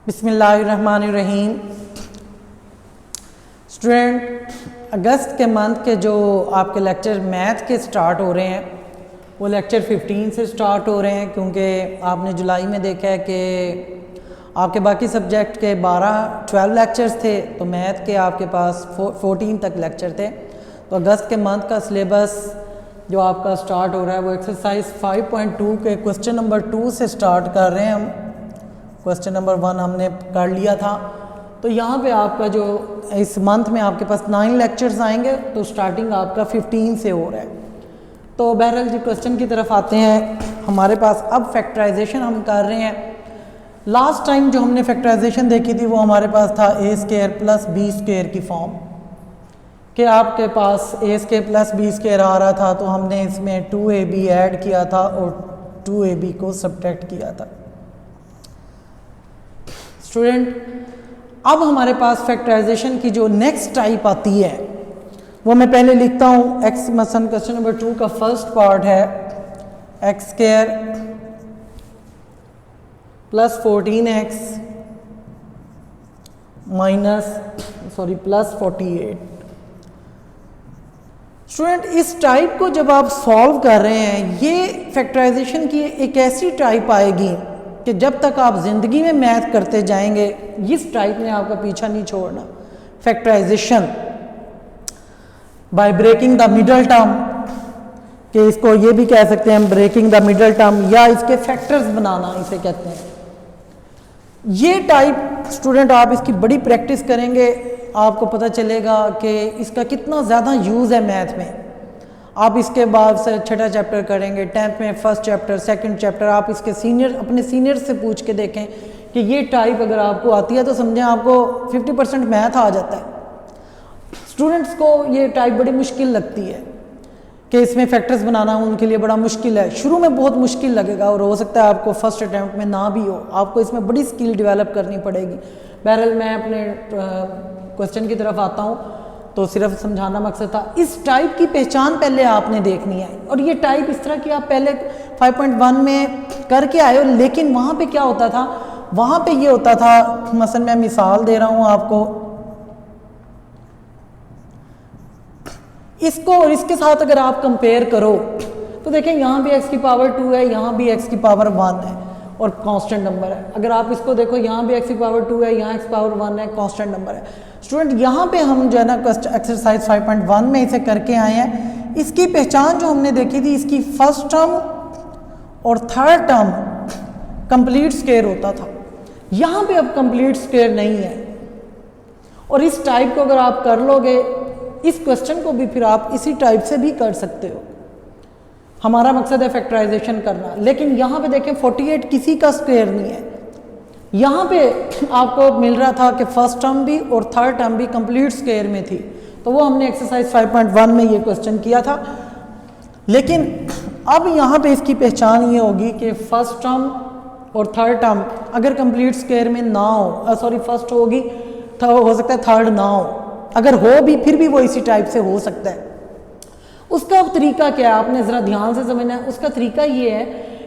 बिस्मिल्लाहिर्रहमानिर्रहीम। स्टूडेंट, अगस्त के मंथ के जो आपके लेक्चर मैथ के स्टार्ट हो रहे हैं वो लेक्चर 15 से स्टार्ट हो रहे हैं, क्योंकि आपने जुलाई में देखा है कि आपके बाकी सब्जेक्ट के 12 लेक्चर्स थे, तो मैथ के आपके पास 14 तक लेक्चर थे। तो अगस्त के मंथ का सिलेबस जो आपका स्टार्ट हो रहा है वो एक्सरसाइज 5.2 के क्वेश्चन नंबर 2 से स्टार्ट कर रहे हैं हम। क्वेश्चन नंबर 1 हमने कर लिया था। तो यहाँ पे आपका जो इस मंथ में आपके पास 9 लेक्चर्स आएंगे, तो स्टार्टिंग आपका 15 से हो रहा है। तो बहरहाल जी क्वेश्चन की तरफ आते हैं। हमारे पास अब फैक्टराइजेशन हम कर रहे हैं। लास्ट टाइम जो हमने फैक्टराइजेशन देखी थी वो हमारे पास था ए स्क्वायर प्लस बी स्क्वायर की फॉर्म, कि आपके पास ए स्क्वायर प्लस बी स्क्वायर आ रहा था, तो हमने इसमें 2ab ऐड किया था और 2ab को सब्ट्रैक्ट किया था। स्टूडेंट, अब हमारे पास फैक्टराइजेशन की जो नेक्स्ट टाइप आती है वो मैं पहले लिखता हूँ। एक्स मसलन क्वेश्चन नंबर 2 का फर्स्ट पार्ट है x square plus 14x plus 48। Student, इस टाइप को जब आप सॉल्व कर रहे हैं, ये फैक्टराइजेशन की एक ऐसी टाइप आएगी कि जब तक आप ज़िंदगी में मैथ करते जाएंगे इस टाइप ने आपका पीछा नहीं छोड़ना। Factorization by breaking the middle term, कि इसको ये भी कह सकते हैं हम ब्रेकिंग द मिडल टर्म, या इसके फैक्टर्स बनाना इसे कहते हैं। ये टाइप स्टूडेंट आप इसकी बड़ी प्रैक्टिस करेंगे, आपको पता चलेगा कि इसका कितना ज़्यादा यूज़ है मैथ में। आप इसके बाद से छठा चैप्टर करेंगे, 10th में फर्स्ट चैप्टर, सेकंड चैप्टर, आप इसके अपने सीनियर से पूछ के देखें कि ये टाइप अगर आपको आती है तो समझें आपको 50% मैथ आ जाता है। स्टूडेंट्स को ये टाइप बड़ी मुश्किल लगती है कि इसमें फैक्टर्स बनाना उनके लिए बड़ा मुश्किल है। शुरू में बहुत मुश्किल लगेगा और हो सकता है आपको फर्स्ट अटैम्प्ट में ना भी हो, आपको इसमें बड़ी स्किल डेवलप करनी पड़ेगी। बहरहाल मैं अपने क्वेश्चन की तरफ आता हूँ, तो सिर्फ समझाना मकसद था। इस टाइप की पहचान पहले आपने देखनी है, और ये टाइप इस तरह की आप पहले 5.1 में करके आए हो, लेकिन वहाँ पे क्या होता था, वहाँ पे ये होता था, मसलन मैं मिसाल दे रहा हूँ आपको, इसको और इसके साथ अगर आप कंपेयर करो तो देखें यहाँ भी x की पावर 2 है, यहाँ भी x की पावर 1 है और कांस्टेंट नंबर है। अगर आप इसको देखो, यहाँ भी x की पावर 2 है, यहाँ x पावर 1 है, कांस्टेंट नंबर है। स्टूडेंट, यहाँ पे हम जो है ना एक्सरसाइज 5.1 में इसे करके आए हैं। इसकी पहचान जो हमने देखी थी, इसकी फर्स्ट टर्म और थर्ड टर्म कंप्लीट स्क्वायर होता था। यहाँ पे अब कंप्लीट स्क्वायर नहीं है, और इस टाइप को अगर आप कर लोगे, इस क्वेश्चन को भी फिर आप इसी टाइप से भी कर सकते हो। हमारा मकसद है फैक्टराइजेशन करना, लेकिन यहाँ पे देखें 48 किसी का स्क्वायर नहीं है। यहाँ पे आपको मिल रहा था कि फर्स्ट टर्म भी और थर्ड टर्म भी कंप्लीट स्क्वायर में थी, तो वो हमने एक्सरसाइज 5.1 में ये क्वेश्चन किया था। लेकिन अब यहाँ पे इसकी पहचान ये होगी कि फर्स्ट टर्म और थर्ड टर्म अगर कंप्लीट स्क्वायर में ना हो, फर्स्ट होगी तो हो सकता है थर्ड ना हो, अगर हो भी फिर भी वो इसी टाइप से हो सकता है। उसका तरीका क्या है, आपने ज़रा ध्यान से समझना है। उसका तरीका ये है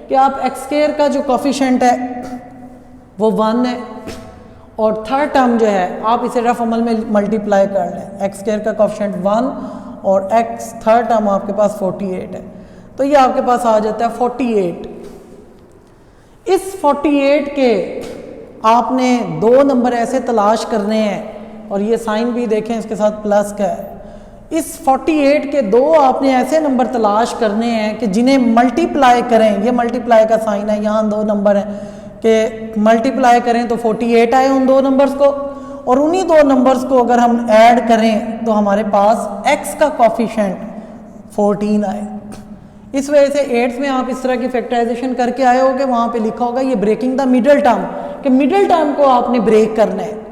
कि आप एक्स स्क्वायर का जो कोफिशिएंट है वो 1 है, और थर्ड टर्म जो है आप इसे रफ अमल में मल्टीप्लाई कर लें। एक्स स्क्वायर का कोफिशिएंट 1 और एक्स थर्ड टर्म आपके पास 48 है, तो ये आपके पास आ जाता है 48। इस 48 के आपने 2 नंबर ऐसे तलाश करने हैं, और ये साइन भी देखें इसके साथ प्लस का है। इस 48 के 2 आपने ऐसे नंबर तलाश करने हैं कि जिन्हें मल्टीप्लाई करें, ये मल्टीप्लाई का साइन है, यहाँ 2 नंबर हैं, कि मल्टीप्लाई करें तो 48 आए उन 2 नंबर्स को, और उन्हीं 2 नंबर्स को अगर हम ऐड करें तो हमारे पास x का कोफिशिएंट 14 आए। इस वजह से 8th में आप इस तरह की फैक्टराइजेशन करके आए होगे, वहाँ पे लिखा होगा ये ब्रेकिंग द मिडल टर्म, कि मिडल टर्म को आपने ब्रेक करना है।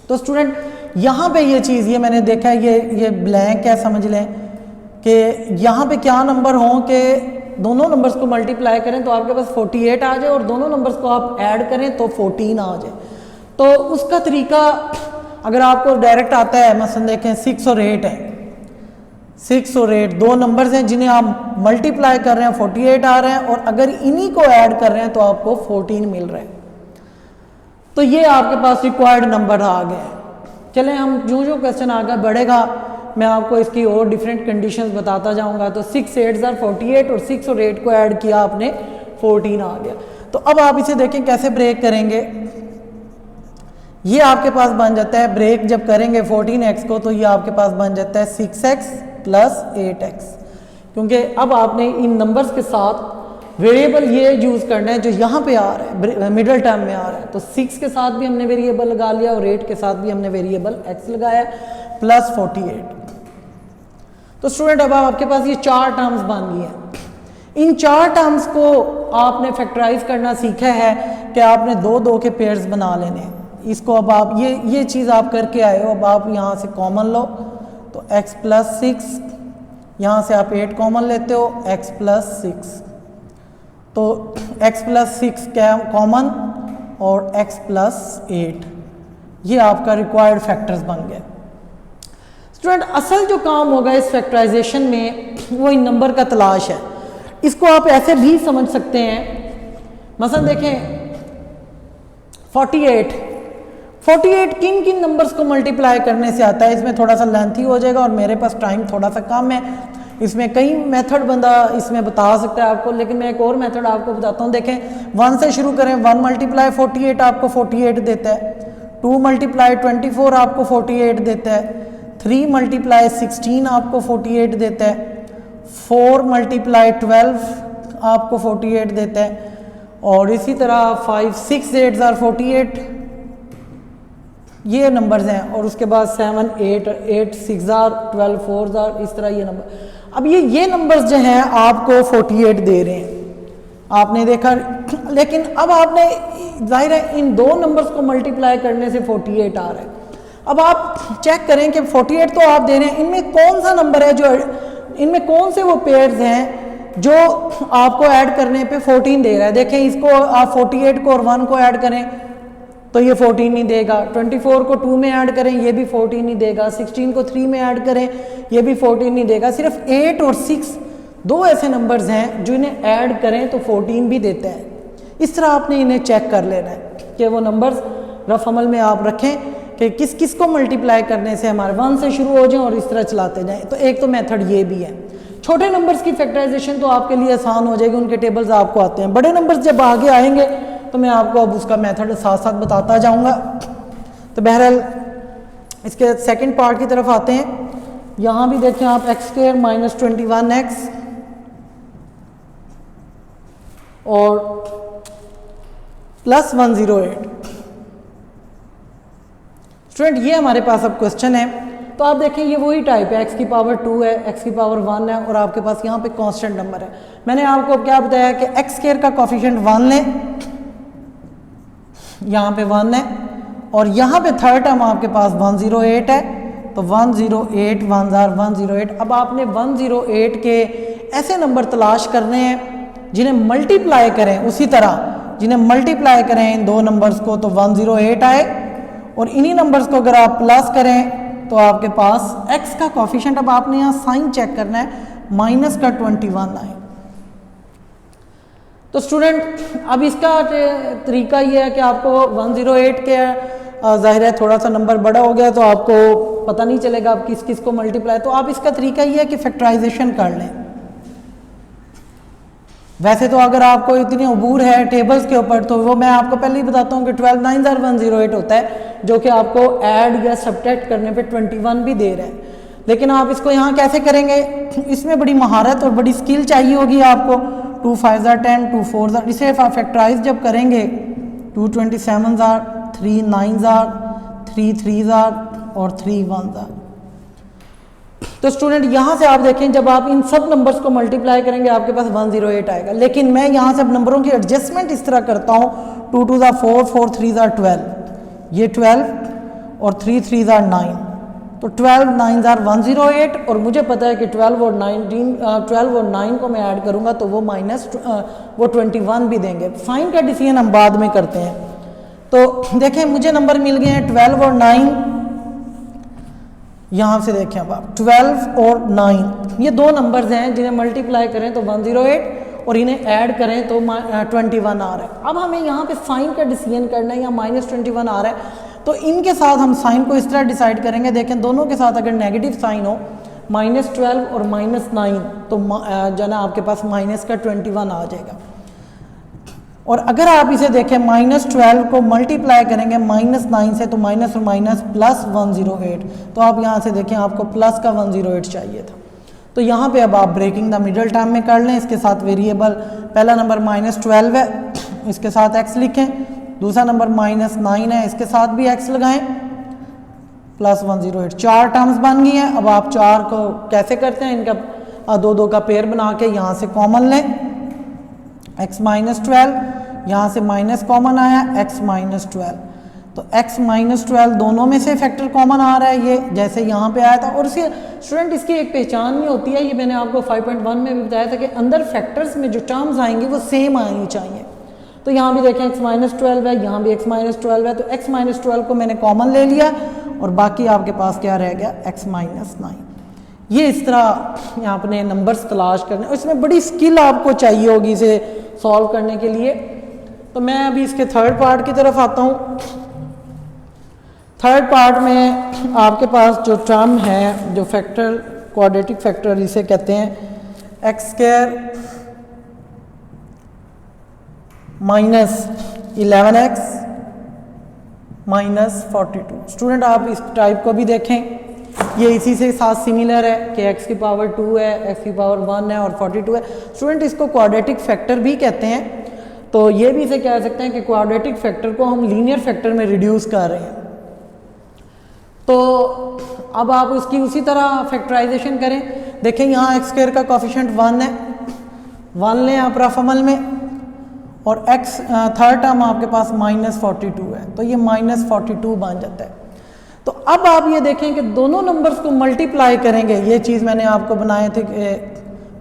तो स्टूडेंट, यहाँ पे ये चीज़, ये मैंने देखा है, ये ब्लैंक है, समझ लें कि यहाँ पे क्या नंबर हों कि दोनों नंबर्स को मल्टीप्लाई करें तो आपके पास 48 आ जाए, और दोनों नंबर्स को आप ऐड करें तो 14 आ जाए। तो उसका तरीका अगर आपको डायरेक्ट आता है, मसलन देखें 6 और 8 है, 6 और 8 2 नंबर्स हैं जिन्हें आप मल्टीप्लाई कर रहे हैं, 48 आ रहे हैं, और अगर इन्हीं को ऐड कर रहे हैं तो आपको 14 मिल रहा है। तो ये आपके पास रिक्वायर्ड नंबर आ गए। चलें हम जो जो क्वेश्चन आगे बढ़ेगा मैं आपको इसकी और डिफरेंट कंडीशंस बताता जाऊंगा। तो 6 8 48 और 6 और 8 को ऐड किया आपने 14 आ गया। तो अब आप इसे देखें कैसे ब्रेक करेंगे। ये आपके पास बन जाता है, ब्रेक जब करेंगे 14x को तो ये आपके पास बन जाता है 6x प्लस 8x, क्योंकि अब आपने इन नंबर्स के साथ वेरिएबल ये यूज़ करना है जो यहाँ पे आ रहा है, मिडल टर्म में आ रहा है। तो 6 के साथ भी हमने वेरिएबल लगा लिया और 8 के साथ भी हमने वेरिएबल x लगाया प्लस 48। तो स्टूडेंट अब आपके पास ये 4 टर्म्स बन गई हैं। इन 4 टर्म्स को आपने फैक्टराइज करना सीखा है कि आपने 2 के पेयर्स बना लेने हैं। इसको अब आप ये चीज़ आप करके आए हो। अब आप यहाँ से कॉमन लो तो x प्लस 6, यहाँ से आप 8 कॉमन लेते हो x प्लस 6, तो x प्लस 6 क्या कॉमन और x प्लस 8, ये आपका रिक्वायर्ड फैक्टर्स बन गए। स्टूडेंट असल जो काम होगा इस फैक्टराइजेशन में वो इन नंबर का तलाश है। इसको आप ऐसे भी समझ सकते हैं, मसलन देखें 48 किन किन नंबर्स को मल्टीप्लाई करने से आता है। इसमें थोड़ा सा लेंथी हो जाएगा और मेरे पास टाइम थोड़ा सा कम है। इसमें कई मेथड बंदा इसमें बता सकता है आपको, लेकिन मैं एक और मेथड आपको बताता हूँ। देखें 1 से शुरू करें, 1 मल्टीप्लाई 48 आपको 48 देता है, 2 मल्टीप्लाई 24 आपको 48 देता है, 3 मल्टीप्लाई 16 आपको 48 देता है, 4 मल्टीप्लाई 12 आपको 48 देता है, और इसी तरह 5 6 8 48 ये नंबर्स हैं। और उसके बाद 7 8 8 6 12 4 इस तरह ये नंबर। अब ये नंबर्स जो हैं आपको 48 दे रहे हैं, आपने देखा। लेकिन अब आपने जाहिर है इन 2 नंबर्स को मल्टीप्लाई करने से 48 आ रहा है। अब आप चेक करें कि 48 तो आप दे रहे हैं, इनमें कौन सा नंबर है जो, इनमें कौन से वो पेयर्स हैं जो आपको ऐड करने पे 14 दे रहा है। देखें इसको आप 48 को और 1 को ऐड करें तो ये 14 नहीं देगा, 24 को 2 में ऐड करें ये भी 14 नहीं देगा, 16 को 3 में ऐड करें ये भी 14 नहीं देगा। सिर्फ 8 और 6 2 ऐसे नंबर्स हैं जो इन्हें ऐड करें तो 14 भी देता है। इस तरह आपने इन्हें चेक कर लेना है कि वो नंबर्स रफ अमल में आप रखें कि किस किस को मल्टीप्लाई करने से हमारे 1 से शुरू हो जाएं और इस तरह चलाते जाएं। तो एक तो मेथड ये भी है। छोटे नंबर्स की फैक्टराइजेशन तो आपके लिए आसान हो जाएगी, उनके टेबल्स आपको आते हैं। बड़े नंबर्स जब आगे आएंगे तो मैं आपको अब उसका मेथड साथ साथ बताता जाऊंगा। तो बहरहाल इसके सेकंड पार्ट की तरफ आते हैं। यहाँ भी देखें आप x² माइनस 21x और प्लस 108। स्टूडेंट ये हमारे पास अब क्वेश्चन है, तो आप देखें ये वही टाइप है, x की पावर 2 है, x की पावर 1 है और आपके पास यहाँ पे कांस्टेंट नंबर है। मैंने आपको क्या बताया कि x² का कोफिशिएंट 1 लें, यहाँ पे 1 है और यहाँ पे थर्ड टर्म आपके पास 108 है, तो 108 108। अब आपने 108 के ऐसे नंबर तलाश करने हैं जिन्हें मल्टीप्लाई करें, उसी तरह जिन्हें मल्टीप्लाई करें इन 2 नंबर्स को तो 108 आए, और इन्हीं नंबर्स को अगर आप प्लस करें तो आपके पास x का कोफिशिएंट, अब आपने यहाँ साइन चेक करना है, माइनस का 21 आए। तो स्टूडेंट अब इसका तरीका ये है कि आपको 108 के जाहिर है थोड़ा सा नंबर बड़ा हो गया तो आपको पता नहीं चलेगा आप किस किस को मल्टीप्लाई, तो आप इसका तरीका ये है कि फैक्टराइजेशन कर लें। वैसे तो अगर आपको इतनी अबूर है टेबल्स के ऊपर तो वो मैं आपको पहले ही बताता हूँ कि 12 9 108 होता है, जो कि आपको ऐड या सब्ट्रैक्ट करने पे 21 भी दे रहा है। लेकिन आप इसको यहाँ कैसे करेंगे, इसमें बड़ी महारत और बड़ी स्किल चाहिए होगी आपको। 2 5 10 2 4 इसे फैक्टराइज जब करेंगे 2 27 3 9 3 3 और 3 1। तो स्टूडेंट यहाँ से आप देखें जब आप इन सब नंबर्स को मल्टीप्लाई करेंगे आपके पास 108 आएगा। लेकिन मैं यहाँ से अब नंबरों की एडजस्टमेंट इस तरह करता हूँ, 2 2 4 4 3 12, ये 12 और 3 3 9, तो 12 9 108, और मुझे पता है कि 12 और 9 को मैं ऐड करूँगा तो वो वो 21 भी देंगे। साइन का डिसीजन हम बाद में करते हैं। तो देखें मुझे नंबर मिल गए हैं 12 और 9। यहाँ से देखें अब आप 12 और 9 ये 2 नंबर्स हैं जिन्हें मल्टीप्लाई करें तो 108, और इन्हें ऐड करें तो 21 आ रहा है। अब हमें यहाँ पे साइन का डिसीजन करना है, या -21 आ रहा है, तो इनके साथ हम साइन को इस तरह डिसाइड करेंगे। देखें दोनों के साथ अगर नेगेटिव साइन हो, -12 और -9, तो जो ना आपके पास माइनस का 21 आ जाएगा। और अगर आप इसे देखें -12 को मल्टीप्लाई करेंगे -9 से, तो माइनस और माइनस प्लस 108, तो आप यहाँ से देखें आपको प्लस का 108 चाहिए था। तो यहाँ पे अब आप ब्रेकिंग द मिडल टर्म में कर लें। इसके साथ वेरिएबल पहला नंबर -12 है, इसके साथ x लिखें, दूसरा नंबर -9 है, इसके साथ भी x लगाएं, प्लस 108, 4 टर्म्स बन गई हैं। अब आप 4 को कैसे करते हैं, इनका 2 का पेयर बना के यहाँ से कॉमन लें, x -12, यहाँ से माइनस कॉमन आया, x -12, तो x -12 दोनों में से फैक्टर कॉमन आ रहा है, ये जैसे यहाँ पे आया था। और इसके स्टूडेंट इसकी एक पहचान भी होती है, ये मैंने आपको 5.1 में भी बताया था कि अंदर फैक्टर्स में जो टर्म्स आएंगी वो सेम आनी चाहिए। तो यहाँ भी देखें x -12 है, यहाँ भी x -12 है, तो x -12 को मैंने कॉमन ले लिया और बाकी आपके पास क्या रह गया, x -9। ये इस तरह यहाँ अपने नंबर्स तलाश करने, इसमें बड़ी स्किल आपको चाहिए होगी इसे सॉल्व करने के लिए। तो मैं अभी इसके थर्ड पार्ट की तरफ आता हूँ। थर्ड पार्ट में आपके पास जो टर्म है, जो फैक्टर, क्वाड्रेटिक फैक्टर इसे कहते हैं, x² -11x -42। स्टूडेंट आप इस टाइप को भी देखें, ये इसी से साथ सिमिलर है कि x की पावर 2 है, x की पावर 1 है और 42 है। स्टूडेंट इसको क्वाड्रेटिक फैक्टर भी कहते हैं, तो ये भी इसे कह सकते हैं कि क्वाड्रेटिक फैक्टर को हम लीनियर फैक्टर में रिड्यूस कर रहे हैं। तो अब आप उसकी उसी तरह फैक्टराइजेशन करें। देखें यहाँ x² का कोफिशिएंट 1 है, 1 लें आप रफ अमल में, और x थर्ड टर्म आपके पास -42 है, तो ये -42 बन जाता है। तो अब आप ये देखें कि दोनों नंबर्स को मल्टीप्लाई करेंगे, ये चीज़ मैंने आपको बनाए थे कि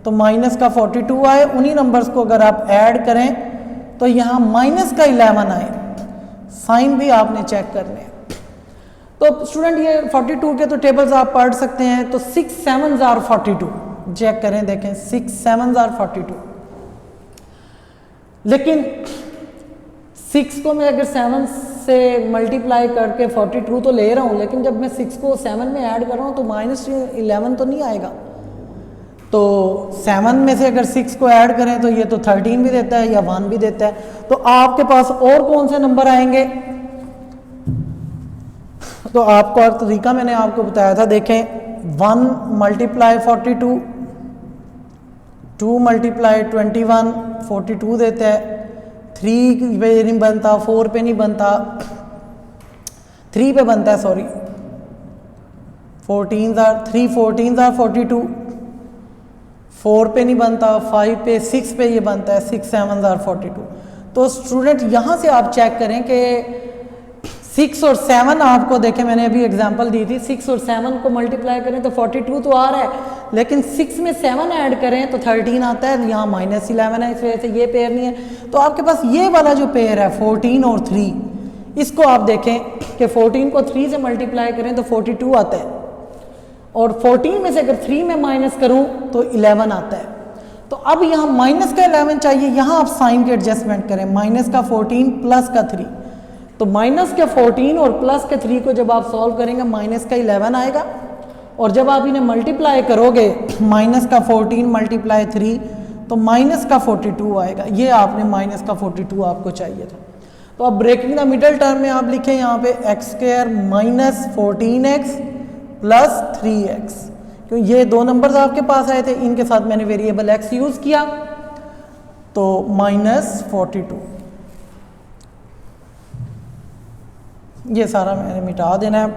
तो माइनस का 42 आए, उन्हीं नंबर्स को अगर आप ऐड करें तो यहाँ माइनस का 11 आए। साइन भी आपने चेक करने हैं। तो स्टूडेंट ये 42 के तो टेबल्स आप पढ़ सकते हैं, तो 6 7s are 42, चेक करें, देखें 6 7s are 42। लेकिन 6 को मैं अगर 7 से मल्टीप्लाई करके 42 तो ले रहा हूँ, लेकिन जब मैं 6 को 7 में ऐड कर रहा हूँ तो -11 तो नहीं आएगा। तो 7 में से अगर 6 को ऐड करें तो ये तो 13 भी देता है या 1 भी देता है। तो आपके पास और कौन से नंबर आएंगे, तो आपको और तरीका मैंने आपको बताया था। देखें 1 × 42, 2 × 21, 42 देता है, 3 पे नहीं बनता, 4 पे नहीं बनता, 3 पे बनता है, सॉरी 3 14s are 42, 4 पे नहीं बनता, 5 पे, 6 पे ये बनता है, 6 7s are 42। तो स्टूडेंट यहाँ से आप चेक करें कि 6 और 7 आपको देखें, मैंने अभी एग्जांपल दी थी, 6 और 7 को मल्टीप्लाई करें तो 42 तो आ रहा है, लेकिन 6 में 7 ऐड करें तो 13 आता है, यहाँ -11 है, इस वजह से ये पेयर नहीं है। तो आपके पास ये वाला जो पेयर है 14 और 3, इसको आप देखें कि 14 को 3 से मल्टीप्लाई करें तो 42 आता है, और 14 में से अगर 3 में माइनस करूं तो 11 आता है। तो अब यहाँ माइनस का 11 चाहिए, यहाँ आप साइन के एडजस्टमेंट करें, माइनस का 14 प्लस का 3, तो माइनस का 14 और प्लस का 3 को जब आप सॉल्व करेंगे माइनस का 11 आएगा, और जब आप इन्हें मल्टीप्लाई करोगे माइनस का 14 × 3 तो माइनस का 42 आएगा। ये आपने माइनस का 42 आपको चाहिए था। तो अब ब्रेकिंग द मिडल टर्म में आप लिखें यहाँ पे x² -14x + 3x, क्यों ये दो नंबर्स आपके पास आए थे, इनके साथ मैंने वेरिएबल x यूज़ किया, तो -42, ये सारा मैंने मिटा देना है।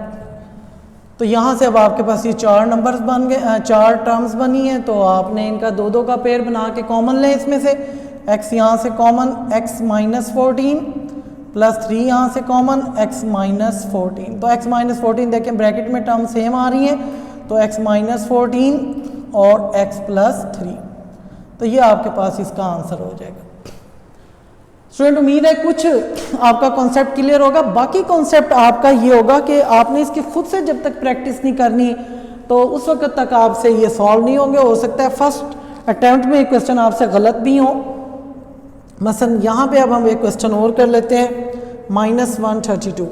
तो यहाँ से अब आपके पास ये 4 नंबर्स बन गए, 4 टर्म्स बनी हैं, तो आपने इनका 2 का पेयर बना के कॉमन लें, इसमें से x यहाँ से कॉमन, x -14 + 3 यहाँ से कॉमन, x -14, तो x -14 देखें ब्रैकेट में टर्म सेम आ रही हैं, तो x -14 और x + 3, तो ये आपके पास इसका आंसर हो जाएगा। स्टूडेंट उम्मीद है कुछ आपका कॉन्सेप्ट क्लियर होगा। बाकी कॉन्सेप्ट आपका ये होगा कि आपने इसकी खुद से जब तक प्रैक्टिस नहीं करनी तो उस वक्त तक आपसे ये सॉल्व नहीं होंगे। हो सकता है फर्स्ट अटैम्प्ट में एक क्वेश्चन आपसे गलत भी हो। मसलन यहाँ पे अब हम एक क्वेश्चन और कर लेते हैं, -132।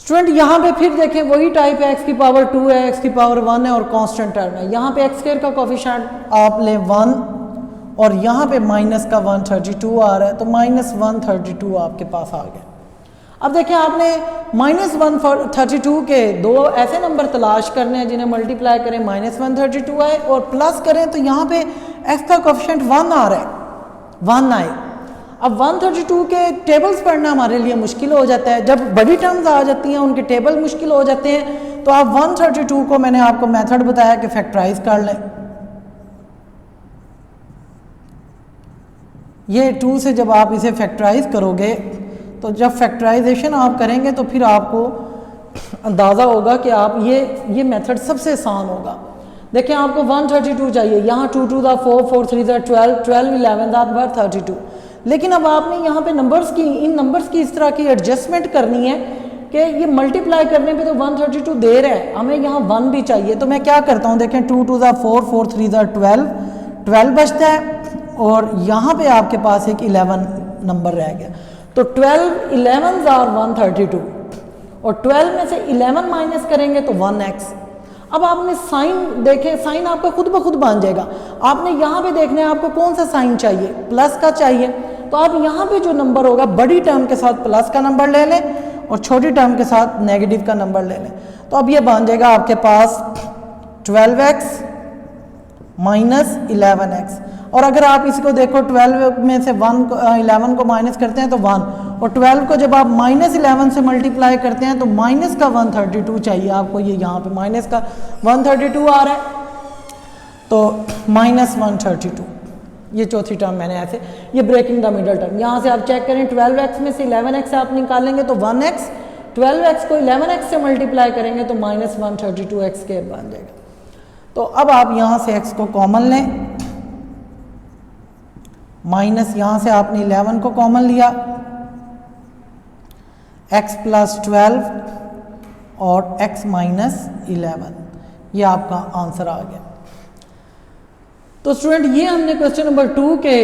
स्टूडेंट यहाँ पे फिर देखें वही टाइप है, x की पावर 2 है, x की पावर 1 है और कांस्टेंट टर्म है। यहाँ पे x स्क्वायर का कोफिशिएंट आप लें 1 और यहाँ पे माइनस का 132 आ रहा है, तो -132 आपके पास आ गया। अब देखिए आपने -132 के दो ऐसे नंबर तलाश करने हैं जिन्हें मल्टीप्लाई करें -132 आए और प्लस करें तो यहाँ पे x का कोफिशिएंट 1 आ रहा है, 1 आए। अब 132 के टेबल्स पढ़ना हमारे लिए मुश्किल हो जाता है, जब बड़ी टर्म्स आ जाती हैं उनके टेबल मुश्किल हो जाते हैं, तो आप 132 को मैंने आपको मेथड बताया कि फैक्टराइज कर लें। ये 2 से जब आप इसे फैक्टराइज करोगे तो जब फैक्टराइजेशन आप करेंगे तो फिर आपको अंदाज़ा होगा कि आप ये मेथड सबसे आसान होगा। देखिए आपको 132 चाहिए, यहाँ 2 2 4 4 3 12 12 11 32, लेकिन अब आपने यहाँ पे इन नंबर्स की इस तरह की एडजस्टमेंट करनी है कि ये मल्टीप्लाई करने पे तो 132 दे रहा है, हमें यहाँ 1 भी चाहिए। तो मैं क्या करता हूँ, देखें 2 2 4 4 3 12 बचता है और यहाँ पे आपके पास एक 11 नंबर रह गया, तो 12 11s आर 132 और 12 में से 11 माइनस करेंगे तो 1x। अब आपने साइन देखें, साइन आपका खुद ब खुद बन जाएगा। आपने यहाँ पे देखना है आपको कौन सा साइन चाहिए, प्लस का चाहिए, तो आप यहाँ पे जो नंबर होगा बड़ी टर्म के साथ प्लस का नंबर ले लें और छोटी टर्म के साथ नेगेटिव का नंबर ले लें। तो अब ये बन जाएगा आपके पास 12x माइनस 11x। और अगर आप इसी को देखो 12 में से 11 को माइनस करते हैं तो 1, और 12 को जब आप -11 से मल्टीप्लाई करते हैं तो माइनस का 132 चाहिए आपको। ये यहाँ पे माइनस का 132 आ रहा है, तो -132 ये चौथी टर्म मैंने ऐसे, ये ब्रेकिंग द मिडल टर्म। यहाँ से आप चेक करें 12x में से 11x आप निकालेंगे तो 1x, 12x को 11x से मल्टीप्लाई करेंगे तो -132x² बन जाएगा। तो अब आप यहाँ से x को कॉमन लें, माइनस यहाँ से आपने 11 को कॉमन लिया, x + 12 और x - 11, ये आपका आंसर आ गया। तो स्टूडेंट ये हमने क्वेश्चन नंबर 2 के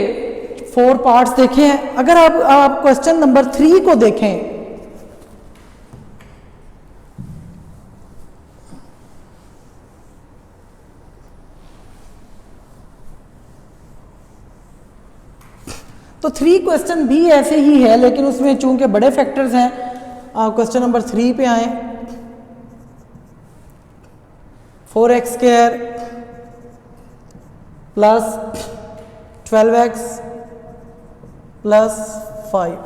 4 पार्ट्स देखे हैं। अगर आप क्वेश्चन नंबर 3 को देखें, तो 3 क्वेश्चन भी ऐसे ही है, लेकिन उसमें चूंकि बड़े फैक्टर्स हैं। क्वेश्चन नंबर 3 पे आए, 4x² प्लस 12x प्लस 5।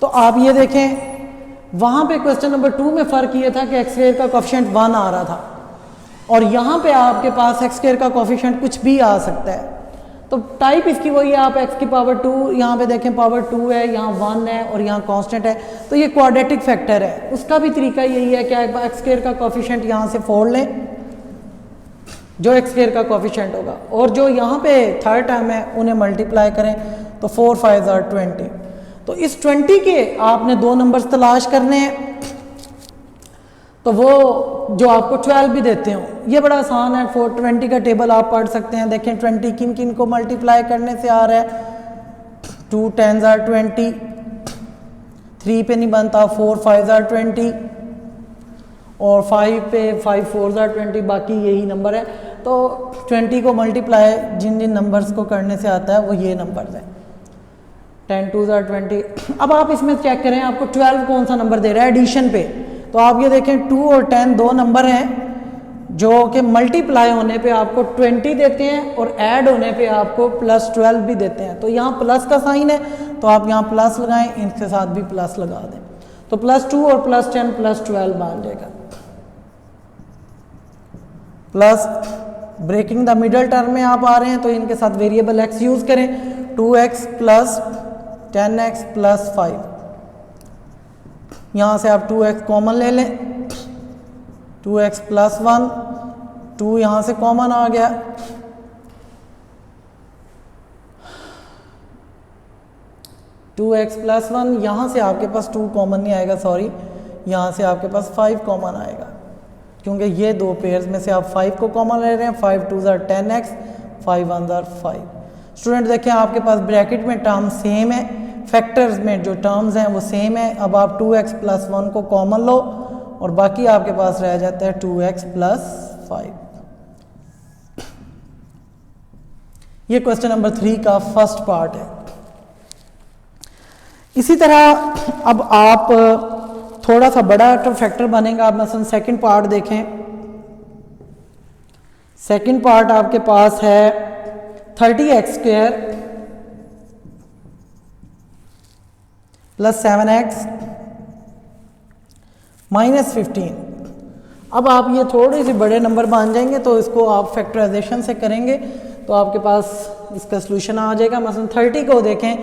तो आप ये देखें वहाँ पे क्वेश्चन नंबर 2 में फ़र्क ये था कि x² का कोफिशिएंट 1 आ रहा था और यहाँ पे आपके पास x² का कोफिशिएंट कुछ भी आ सकता है। तो टाइप इसकी वही है, आप x की पावर 2 यहाँ पे देखें, पावर 2 है, यहाँ 1 है और यहाँ कांस्टेंट है, तो ये क्वाड्रेटिक फैक्टर है। उसका भी तरीका यही है कि x² का कोफिशिएंट यहाँ से फोड़ लें, जो x² का कोफिशिएंट होगा, और जो यहाँ पे थर्ड टर्म है उन्हें मल्टीप्लाई करें तो 4 5 are 20। तो इस 20 के आपने 2 नंबर्स तलाश करने हैं, तो वो जो आपको 12 भी देते हो, ये बड़ा आसान है। 420 का टेबल आप पढ़ सकते हैं। देखें 20 किन किन को मल्टीप्लाई करने से आ रहा है, 2 10s are 20, 3 पे नहीं बनता, 4 5s are 20 और 5 पे 5 4s are 20, बाकी यही नंबर है। तो 20 को मल्टीप्लाई जिन जिन नंबर्स को करने से आता है वो ये नंबर्स हैं, 10 2s are 20। अब आप इसमें चेक करें आपको 12 कौन सा नंबर दे रहा है एडिशन पे, तो आप ये देखें 2 और 10 दो नंबर हैं जो कि मल्टीप्लाई होने पे आपको 20 देते हैं और ऐड होने पे आपको +12 भी देते हैं। तो यहाँ प्लस का साइन है तो आप यहाँ प्लस लगाएं, इनके साथ भी प्लस लगा दें, तो +2 और +10 +12 बन जाएगा। Plus breaking the middle term में आप आ रहे हैं तो इनके साथ वेरिएबल x यूज़ करें, 2x + 10x + 5। यहाँ से आप 2x कॉमन ले लें, 2x + 1, 2 यहाँ से कॉमन आ गया, टू एक्स प्लस 1, यहाँ से आपके पास 2 कॉमन नहीं आएगा, सॉरी, यहाँ से आपके पास 5 कॉमन आएगा क्योंकि ये दो पेयर्स में से आप 5 को कॉमन ले रहे हैं। 5 2 ज़ार 10x, 5 1 ज़ार 5। स्टूडेंट देखें आपके पास ब्रैकेट में टर्म सेम है, फैक्टर्स में जो टर्म्स हैं वो सेम है। अब आप 2x + 1 को कॉमन लो और बाकी आपके पास रह जाता है 2x + 5। ये क्वेश्चन नंबर 3 का फर्स्ट पार्ट है। इसी तरह अब आप थोड़ा सा बड़ा फैक्टर बनेगा। आप मसलन सेकंड पार्ट देखें। सेकंड पार्ट आपके पास है 30x² + 7x - 15। अब आप ये थोड़े से बड़े नंबर बन जाएंगे तो इसको आप फैक्टराइजेशन से करेंगे तो आपके पास इसका सोल्यूशन आ जाएगा। मसलन 30 को देखें,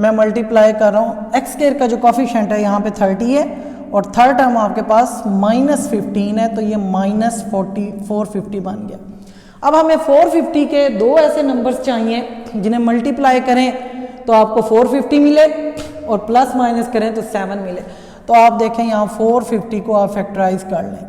मैं मल्टीप्लाई कर रहा हूँ, x² का जो कोफिशिएंट है यहाँ पे 30 है और थर्ड टर्म आपके पास -15 है, तो ये -450 बन गया। अब हमें 450 के दो ऐसे नंबर्स चाहिए जिन्हें मल्टीप्लाई करें तो आपको 450 मिले और प्लस माइनस करें तो 7 मिले। तो आप देखें यहाँ 450 को आप फैक्टराइज कर लें।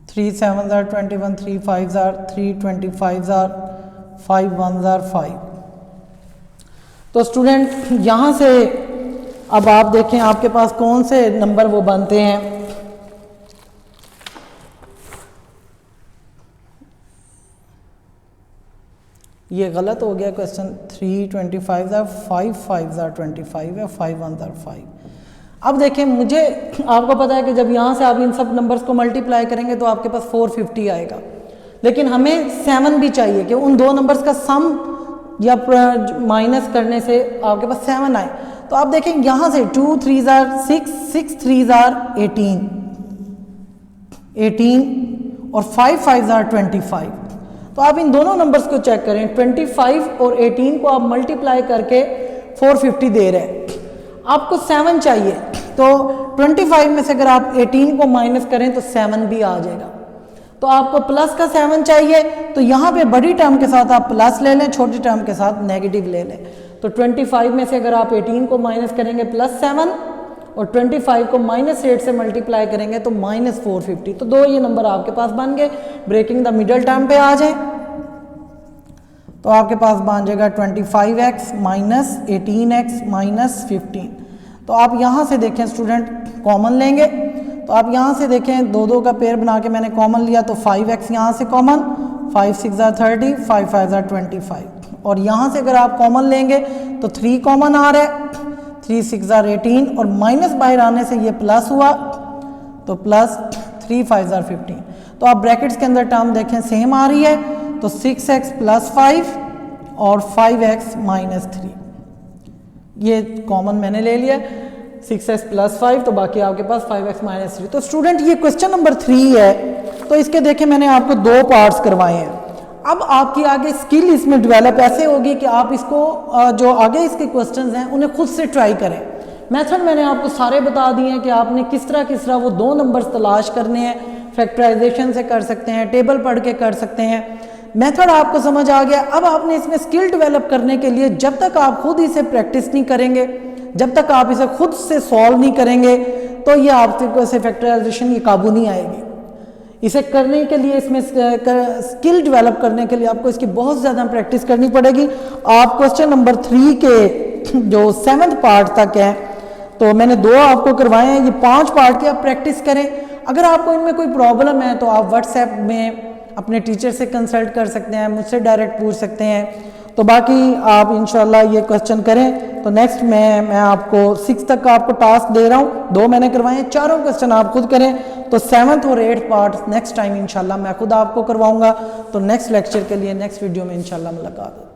3 7 ज़ार 21, 3 5 ज़ार 3, 25 ज़ार 5 1 ज़ार 5। तो स्टूडेंट यहाँ से अब आप देखें आपके पास कौन से नंबर वो बनते हैं। ये गलत हो गया क्वेश्चन। 3 25 ज़ार 5 5 ज़ार 25 है, 5 1 ज़ार 5। अब देखें, मुझे आपको पता है कि जब यहाँ से आप इन सब नंबर्स को मल्टीप्लाई करेंगे तो आपके पास 450 आएगा, लेकिन हमें 7 भी चाहिए कि उन दो नंबर्स का सम या माइनस करने से आपके पास 7 आए। तो आप देखें यहाँ से 2 3 ज़ार 6, 6 3 ज़ार 18 और 5 5 ज़ार 25। तो आप इन दोनों नंबर्स को चेक करें, 25 और 18 को आप मल्टीप्लाई करके 450 दे रहे हैं, आपको 7 चाहिए। तो 25 में से अगर आप 18 को माइनस करें तो 7 भी आ जाएगा। तो आपको प्लस का 7 चाहिए, तो यहाँ पे बड़ी टर्म के साथ आप प्लस ले लें, छोटी टर्म के साथ नेगेटिव ले लें। तो 25 में से अगर आप 18 को माइनस करेंगे +7 और 25 को -8 से मल्टीप्लाई करेंगे तो -450। तो दो ये नंबर आपके पास बन गए। ब्रेकिंग द मिडल टर्म पे आ जाए तो आपके पास बन जाएगा 25x - 18x - 15। तो आप यहाँ से देखें स्टूडेंट, कॉमन लेंगे तो आप यहाँ से देखें 2 2 का पेयर बना के मैंने कॉमन लिया तो 5x यहाँ से कॉमन, 5 6 ज़ार 30, 5 5 ज़ार 25। और यहाँ से अगर आप कॉमन लेंगे तो 3 कॉमन आ रहा है, 3 6 ज़ार 18 और माइनस बाहर आने से ये प्लस हुआ तो प्लस 3 5 ज़ार 15। तो आप ब्रैकेट्स के अंदर टर्म देखें सेम आ रही है, तो 6x + 5 और 5x - 3 ये कॉमन मैंने ले लिया। 6x + 5 तो बाकी आपके पास 5x - 3। तो स्टूडेंट ये क्वेश्चन नंबर 3 है। तो इसके देखें मैंने आपको 2 पार्ट्स करवाए हैं। अब आपकी आगे स्किल इसमें डेवलप ऐसे होगी कि आप इसको जो आगे इसके क्वेश्चंस हैं उन्हें खुद से ट्राई करें। मेथड मैंने आपको सारे बता दिए हैं कि आपने किस तरह वो 2 नंबर्स तलाश करने हैं। फैक्टराइजेशन से कर सकते हैं, टेबल पढ़ के कर सकते हैं। मेथड आपको समझ आ गया। अब आपने इसमें स्किल डेवलप करने के लिए जब तक आप खुद इसे प्रैक्टिस नहीं करेंगे, जब तक आप इसे खुद से सॉल्व नहीं करेंगे तो ये आपको से फैक्टराइजेशन की काबू नहीं आएगी। इसे करने के लिए, इसमें स्किल डेवलप करने के लिए आपको इसकी बहुत ज़्यादा प्रैक्टिस करनी पड़ेगी। आप क्वेश्चन नंबर 3 के जो 7th पार्ट तक है, तो मैंने 2 आपको करवाए हैं, ये 5 पार्ट की आप प्रैक्टिस करें। अगर आपको इनमें कोई प्रॉब्लम है तो आप व्हाट्सएप में अपने टीचर से कंसल्ट कर सकते हैं, मुझसे डायरेक्ट पूछ सकते हैं। तो बाकी आप इंशाल्लाह ये क्वेश्चन करें तो नेक्स्ट मैं आपको 6 तक का आपको टास्क दे रहा हूँ। 2 मैंने करवाए हैं, चारों क्वेश्चन आप खुद करें। तो 7th और 8th पार्ट नेक्स्ट टाइम इंशाल्लाह मैं खुद आपको करवाऊंगा। तो नेक्स्ट लेक्चर के लिए नेक्स्ट वीडियो में इंशाल्लाह मुलाकात।